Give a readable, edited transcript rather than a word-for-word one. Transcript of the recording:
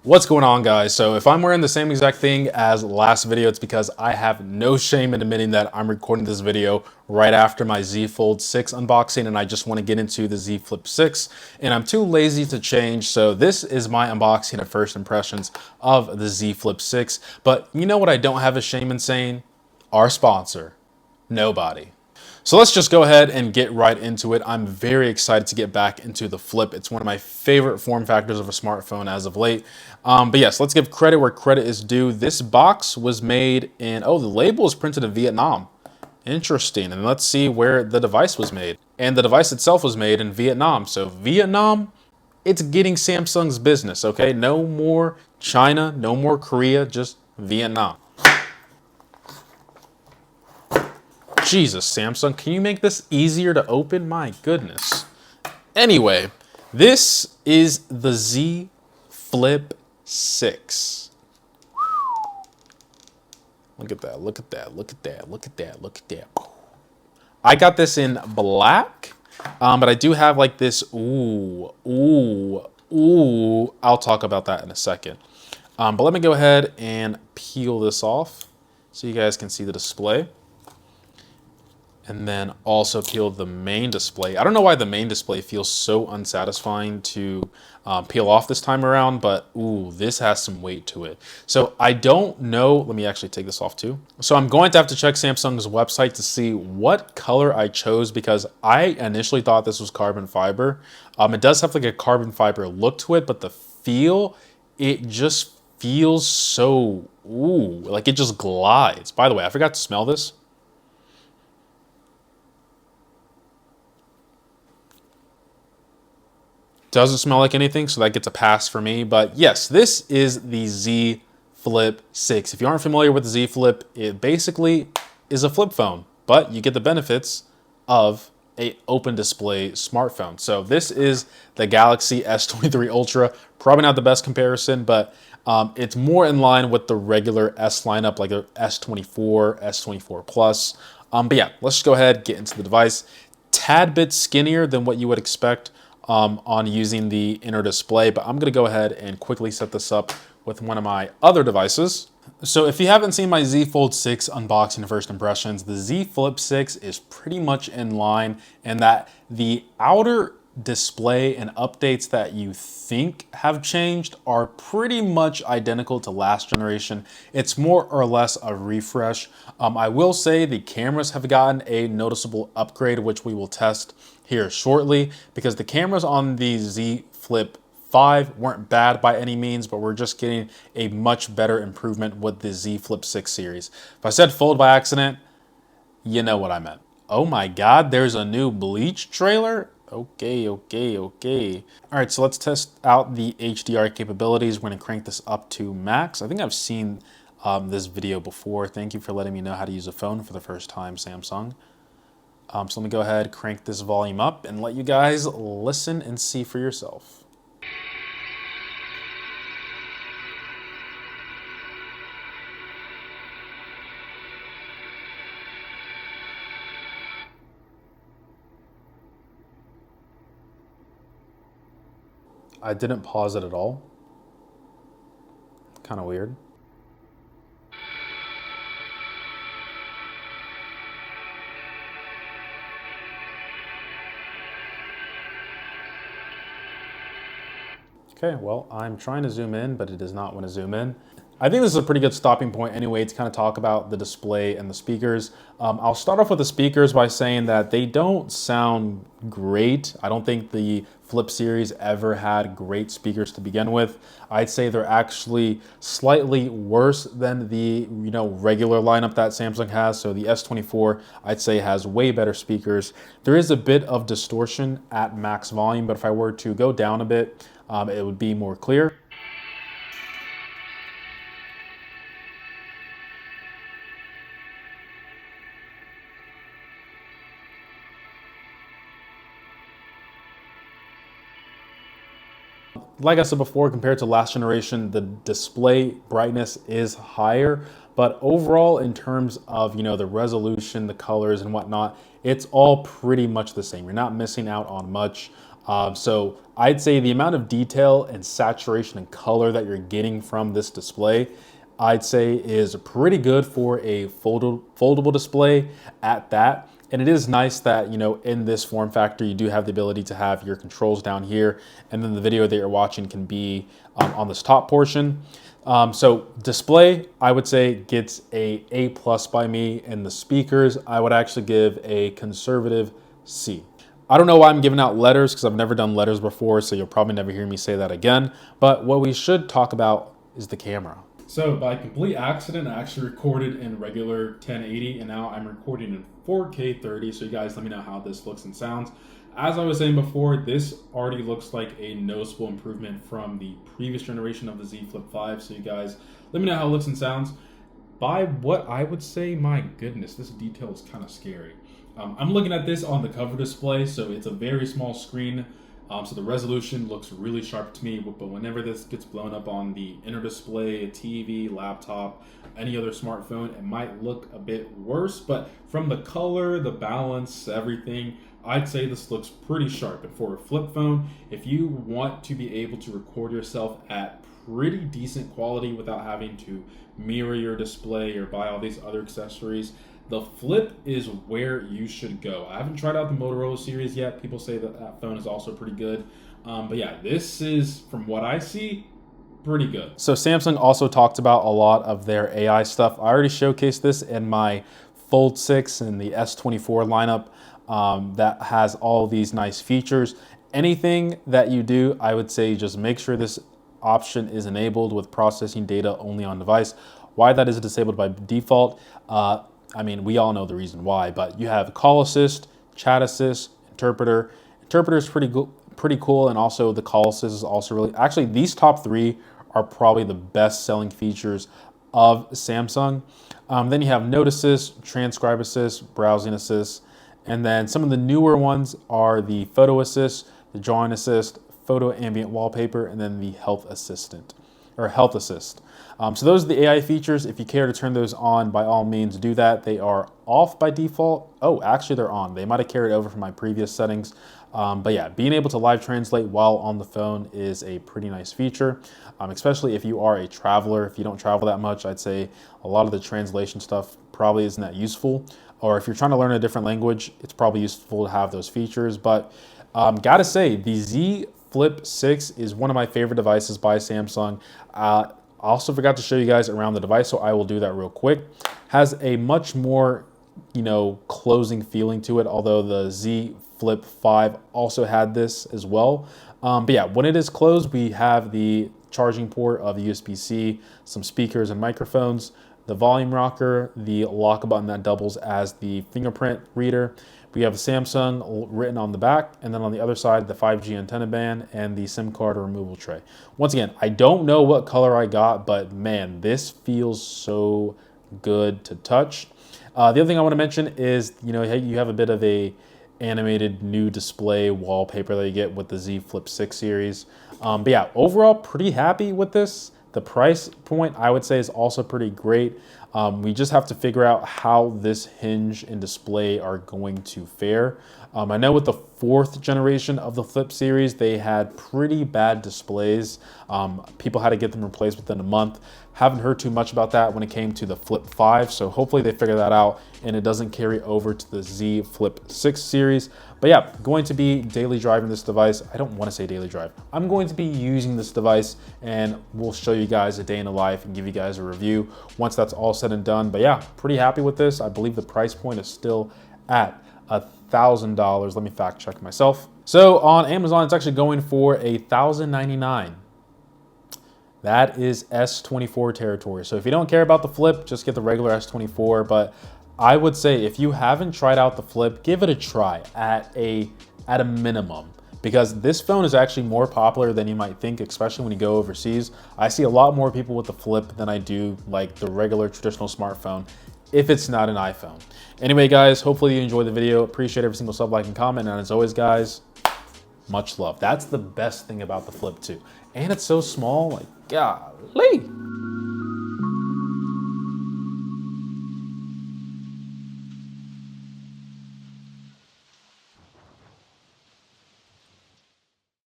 What's going on, guys? So if I'm wearing the same exact thing as last video, it's because I have no shame in admitting that I'm recording this video right after my Z Fold 6 unboxing, and I just want to get into the Z Flip 6, and I'm too lazy to change. So this is my unboxing of first impressions of the Z Flip 6. But you know what I don't have a shame in saying? Our sponsor, nobody. So let's just go ahead and get right into it. I'm very excited to get back into the Flip. It's one of my favorite form factors of a smartphone as of late. But yes, let's give credit where credit is due. This box was made in, the label is printed in Vietnam. Interesting. And let's see where the device was made. And the device itself was made in Vietnam. So Vietnam, it's getting Samsung's business, okay? No more China, no more Korea, just Vietnam. Jesus, Samsung, can you make this easier to open? My goodness. Anyway, this is the Z Flip 6. Look at that, look at that, look at that, look at that, look at that. I got this in black, but I do have like this, ooh, I'll talk about that in a second. But let me go ahead and peel this off so you guys can see the display. And then also peel the main display. I don't know why the main display feels so unsatisfying to peel off this time around, but ooh, this has some weight to it. So I don't know, let me actually take this off too. So I'm going to have to check Samsung's website to see what color I chose because I initially thought this was carbon fiber. It does have like a carbon fiber look to it, but the feel, it just feels so, ooh, like it just glides. By the way, I forgot to smell this. Doesn't smell like anything, so that gets a pass for me. But yes, this is the Z Flip 6. If you aren't familiar with the Z Flip, it basically is a flip phone, but you get the benefits of a open display smartphone. So this is the Galaxy S23 Ultra. Probably not the best comparison, but it's more in line with the regular S lineup, like a S24, S24 Plus. But yeah, let's just go ahead, get into the device. Tad bit skinnier than what you would expect on using the inner display, but I'm gonna go ahead and quickly set this up with one of my other devices. So if you haven't seen my Z Fold 6 unboxing first impressions, the Z Flip 6 is pretty much in line in that the outer display and updates that you think have changed are pretty much identical to last generation. It's more or less a refresh. I will say the cameras have gotten a noticeable upgrade, which we will test here shortly, because the cameras on the Z Flip 5 weren't bad by any means, but we're just getting a much better improvement with the Z Flip 6 series. If I said fold by accident, you know what I meant. Oh my God, there's a new Bleach trailer? Okay. All right, so let's test out the HDR capabilities. We're gonna crank this up to max. I think I've seen this video before. Thank you for letting me know how to use a phone for the first time, Samsung. So let me go ahead, crank this volume up and let you guys listen and see for yourself. I didn't pause it at all. Kind of weird. Okay, well, I'm trying to zoom in, but it does not want to zoom in. I think this is a pretty good stopping point anyway to kind of talk about the display and the speakers. I'll start off with the speakers by saying that they don't sound great. I don't think the Flip series ever had great speakers to begin with. I'd say they're actually slightly worse than the regular lineup that Samsung has. So the S24, I'd say, has way better speakers. There is a bit of distortion at max volume, but if I were to go down a bit, it would be more clear. Like I said before, compared to last generation, the display brightness is higher, but overall in terms of the resolution, the colors and whatnot, it's all pretty much the same. You're not missing out on much. So I'd say the amount of detail and saturation and color that you're getting from this display, I'd say is pretty good for a foldable display at that. And it is nice that, you know, in this form factor, you do have the ability to have your controls down here, and then the video that you're watching can be on this top portion. So display, I would say gets A+ by me, and the speakers, I would actually give a conservative C. I don't know why I'm giving out letters, because I've never done letters before, so you'll probably never hear me say that again. But what we should talk about is the camera. So by complete accident, I actually recorded in regular 1080, and now I'm recording in 4K 30. So you guys let me know how this looks and sounds. As I was saying before, this already looks like a noticeable improvement from the previous generation of the Z Flip 5. So you guys let me know how it looks and sounds. By what I would say, my goodness, this detail is kind of scary. I'm looking at this on the cover display, so it's a very small screen. So the resolution looks really sharp to me, but whenever this gets blown up on the inner display, a TV, laptop, any other smartphone, it might look a bit worse. But from the color, the balance, everything, I'd say this looks pretty sharp. And for a flip phone, if you want to be able to record yourself at pretty decent quality without having to mirror your display or buy all these other accessories, the Flip is where you should go. I haven't tried out the Motorola series yet. People say that that phone is also pretty good. But yeah, this is, from what I see, pretty good. So Samsung also talked about a lot of their AI stuff. I already showcased this in my Fold 6 and the S24 lineup that has all these nice features. Anything that you do, I would say just make sure this option is enabled with processing data only on device. Why that is disabled by default, I mean, we all know the reason why, but you have call assist, chat assist, interpreter. Interpreter is pretty cool, and also the call assist is also really, actually these top three are probably the best selling features of Samsung. Then you have note assist, transcribe assist, browsing assist, and then some of the newer ones are the photo assist, the drawing assist, photo ambient wallpaper, and then the health assistant, or health assist. So those are the AI features. If you care to turn those on, by all means do that. They are off by default. Oh, actually they're on. They might have carried over from my previous settings. But yeah, being able to live translate while on the phone is a pretty nice feature, especially if you are a traveler. If you don't travel that much, I'd say a lot of the translation stuff probably isn't that useful. Or if you're trying to learn a different language, it's probably useful to have those features. But gotta say, the Z Flip 6 is one of my favorite devices by Samsung. I also forgot to show you guys around the device, so I will do that real quick. Has a much more, you know, closing feeling to it, although the Z Flip 5 also had this as well. But yeah, when it is closed, we have the charging port of USB-C, some speakers and microphones, the volume rocker, the lock button that doubles as the fingerprint reader. We have Samsung written on the back, and then on the other side, the 5G antenna band and the SIM card removal tray. Once again, I don't know what color I got, but man, this feels so good to touch. The other thing I want to mention is, you know, you have a bit of a animated new display wallpaper that you get with the Z Flip 6 series. But yeah, overall, pretty happy with this. The price point, I would say, is also pretty great. We just have to figure out how this hinge and display are going to fare. I know with the 4th generation of the Flip series, they had pretty bad displays. People had to get them replaced within a month. Haven't heard too much about that when it came to the Flip 5, so hopefully they figure that out and it doesn't carry over to the Z Flip 6 series. But yeah, going to be daily driving this device. I don't want to say daily drive. I'm going to be using this device, and we'll show you guys a day in the life and give you guys a review once that's all said and done. But yeah, pretty happy with this. I believe the price point is still at $1,000. Let me fact check myself. So on Amazon, it's actually going for $1,099. That is S24 territory. So if you don't care about the Flip, just get the regular S24. But I would say if you haven't tried out the Flip, give it a try at a minimum, because this phone is actually more popular than you might think, especially when you go overseas. I see a lot more people with the Flip than I do like the regular traditional smartphone, if it's not an iPhone. Anyway, guys, hopefully you enjoyed the video. Appreciate every single sub, like, and comment. And as always, guys, much love. That's the best thing about the Flip too. And it's so small, like, golly.